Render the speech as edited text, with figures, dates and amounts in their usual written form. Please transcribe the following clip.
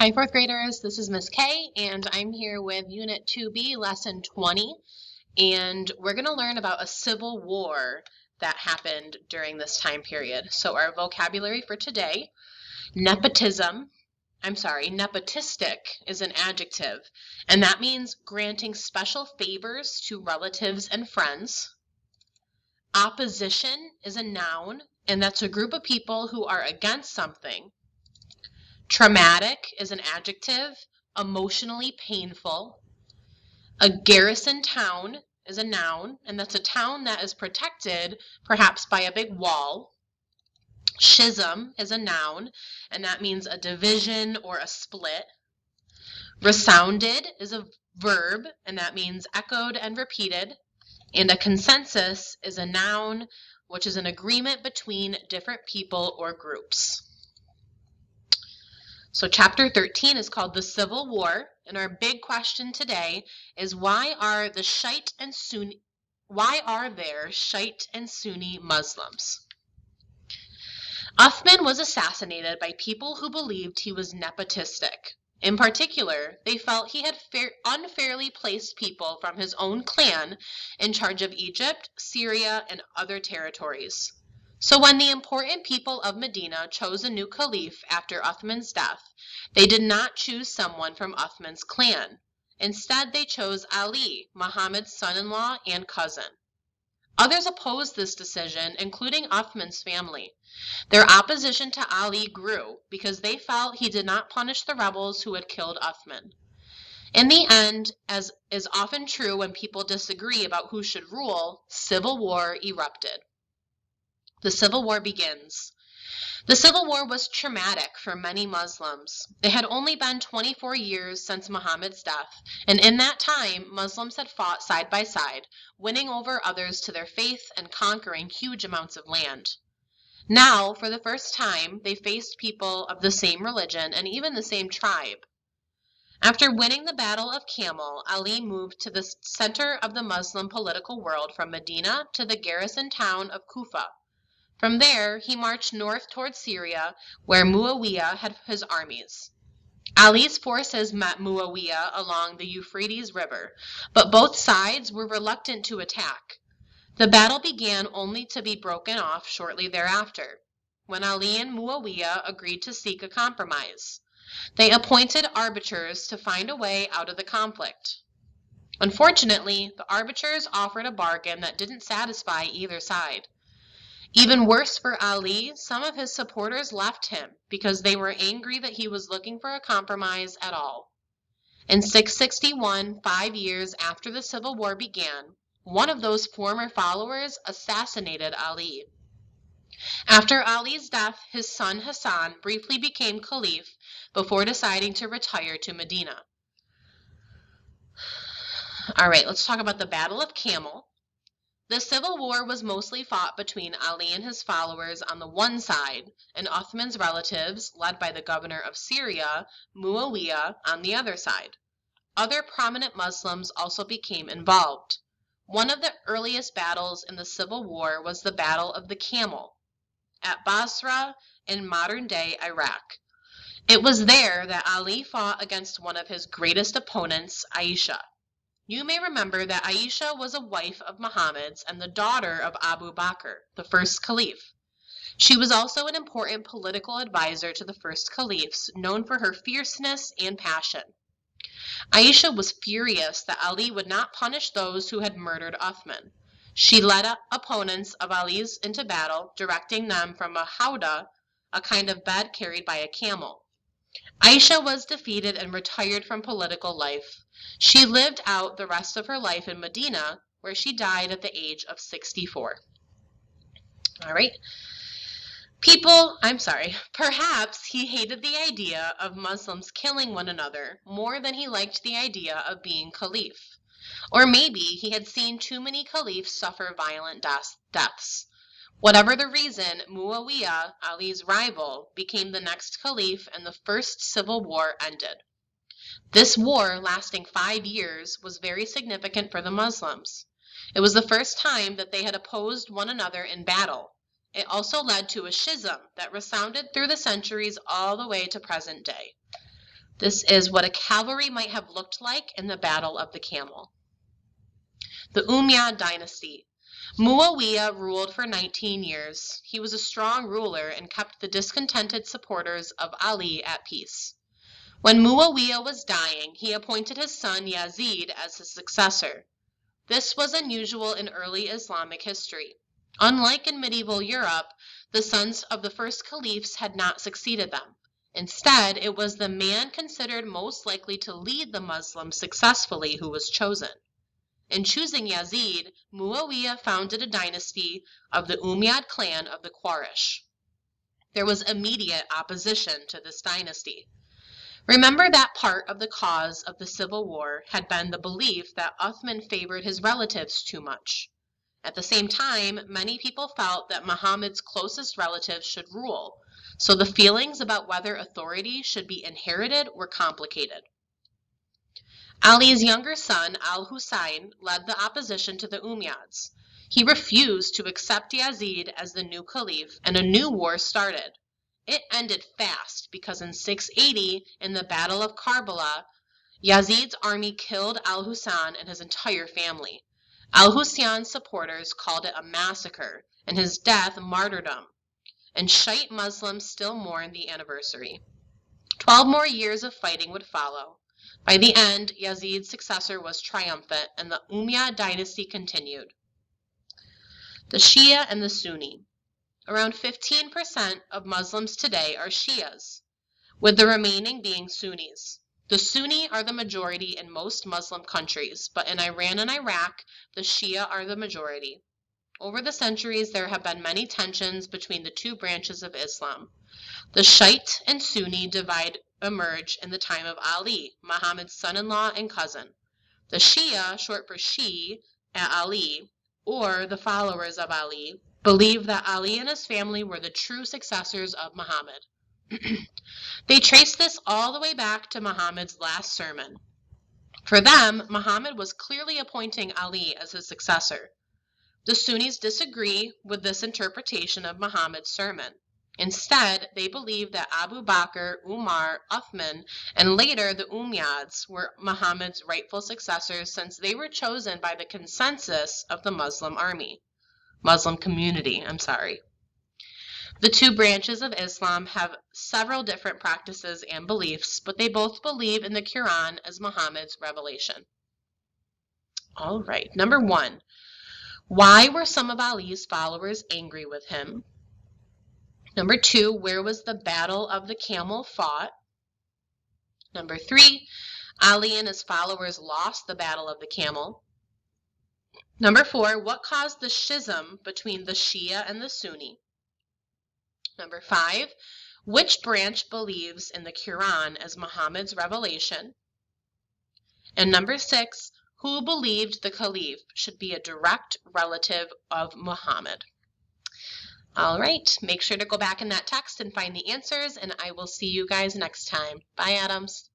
Hi, fourth graders. This is Miss K, and I'm here with Unit 2B, Lesson 20, and we're going to learn about a civil war that happened during this time period. So our vocabulary for today, nepotistic is an adjective, and that means granting special favors to relatives and friends. Opposition is a noun, and that's a group of people who are against something. Traumatic is an adjective, emotionally painful. A garrison town is a noun, and that's a town that is protected, perhaps by a big wall. Schism is a noun, and that means a division or a split. Resounded is a verb, and that means echoed and repeated. And a consensus is a noun, which is an agreement between different people or groups. So chapter 13 is called the Civil War, and our big question today is why are there Shiite and Sunni Muslims? Uthman was assassinated by people who believed he was nepotistic. In particular, they felt he had unfairly placed people from his own clan in charge of Egypt, Syria, and other territories. So when the important people of Medina chose a new caliph after Uthman's death, they did not choose someone from Uthman's clan. Instead, they chose Ali, Muhammad's son-in-law and cousin. Others opposed this decision, including Uthman's family. Their opposition to Ali grew because they felt he did not punish the rebels who had killed Uthman. In the end, as is often true when people disagree about who should rule, civil war erupted. The Civil War begins. The Civil War was traumatic for many Muslims. It had only been 24 years since Muhammad's death, and in that time, Muslims had fought side by side, winning over others to their faith and conquering huge amounts of land. Now, for the first time, they faced people of the same religion and even the same tribe. After winning the Battle of Camel, Ali moved to the center of the Muslim political world from Medina to the garrison town of Kufa. From there, he marched north toward Syria, where Muawiyah had his armies. Ali's forces met Muawiyah along the Euphrates River, but both sides were reluctant to attack. The battle began only to be broken off shortly thereafter, when Ali and Muawiyah agreed to seek a compromise. They appointed arbiters to find a way out of the conflict. Unfortunately, the arbiters offered a bargain that didn't satisfy either side. Even worse for Ali, some of his supporters left him because they were angry that he was looking for a compromise at all. In 661, 5 years after the Civil War began, one of those former followers assassinated Ali. After Ali's death, his son Hassan briefly became caliph before deciding to retire to Medina. All right, let's talk about the Battle of Camel. The Civil War was mostly fought between Ali and his followers on the one side, and Uthman's relatives, led by the governor of Syria, Muawiyah, on the other side. Other prominent Muslims also became involved. One of the earliest battles in the Civil War was the Battle of the Camel at Basra in modern-day Iraq. It was there that Ali fought against one of his greatest opponents, Aisha. You may remember that Aisha was a wife of Muhammad's and the daughter of Abu Bakr, the first caliph. She was also an important political advisor to the first caliphs, known for her fierceness and passion. Aisha was furious that Ali would not punish those who had murdered Uthman. She led opponents of Ali's into battle, directing them from a howdah, a kind of bed carried by a camel. Aisha was defeated and retired from political life. She lived out the rest of her life in Medina, where she died at the age of 64. All right. Perhaps he hated the idea of Muslims killing one another more than he liked the idea of being caliph. Or maybe he had seen too many caliphs suffer violent deaths. Whatever the reason, Muawiyah, Ali's rival, became the next caliph and the first civil war ended. This war, lasting 5 years, was very significant for the Muslims. It was the first time that they had opposed one another in battle. It also led to a schism that resounded through the centuries all the way to present day. This is what a cavalry might have looked like in the Battle of the Camel. The Umayyad dynasty. Muawiyah ruled for 19 years. He was a strong ruler and kept the discontented supporters of Ali at peace. When Muawiyah was dying, he appointed his son Yazid as his successor. This was unusual in early Islamic history. Unlike in medieval Europe, the sons of the first caliphs had not succeeded them. Instead, it was the man considered most likely to lead the Muslims successfully who was chosen. In choosing Yazid, Muawiyah founded a dynasty of the Umayyad clan of the Quraysh. There was immediate opposition to this dynasty. Remember that part of the cause of the civil war had been the belief that Uthman favored his relatives too much. At the same time, many people felt that Muhammad's closest relatives should rule, so the feelings about whether authority should be inherited were complicated. Ali's younger son, al-Husayn, led the opposition to the Umayyads. He refused to accept Yazid as the new caliph, and a new war started. It ended fast because in 680, in the Battle of Karbala, Yazid's army killed al-Husayn and his entire family. Al-Husayn's supporters called it a massacre, and his death martyrdom, and Shiite Muslims still mourn the anniversary. 12 more years of fighting would follow. By the end, Yazid's successor was triumphant, and the Umayyad dynasty continued. The Shia and the Sunni. Around 15% of Muslims today are Shias, with the remaining being Sunnis. The Sunni are the majority in most Muslim countries, but in Iran and Iraq, the Shia are the majority. Over the centuries, there have been many tensions between the two branches of Islam. The Shiite and Sunni divide emerged in the time of Ali, Muhammad's son-in-law and cousin. The Shia, short for Shi, Ali, or the followers of Ali, believe that Ali and his family were the true successors of Muhammad. They trace this all the way back to Muhammad's last sermon. For them, Muhammad was clearly appointing Ali as his successor. The Sunnis disagree with this interpretation of Muhammad's sermon. Instead, they believe that Abu Bakr, Umar, Uthman, and later the Umayyads were Muhammad's rightful successors since they were chosen by the consensus of the Muslim community. The two branches of Islam have several different practices and beliefs, but they both believe in the Quran as Muhammad's revelation. All right, number 1. Why were some of Ali's followers angry with him? Number 2, where was the Battle of the Camel fought? Number 3, Ali and his followers lost the Battle of the Camel. Number 4, what caused the schism between the Shia and the Sunni? Number 5, which branch believes in the Quran as Muhammad's revelation? And number 6, who believed the Caliph should be a direct relative of Muhammad? All right, make sure to go back in that text and find the answers, and I will see you guys next time. Bye, Adams.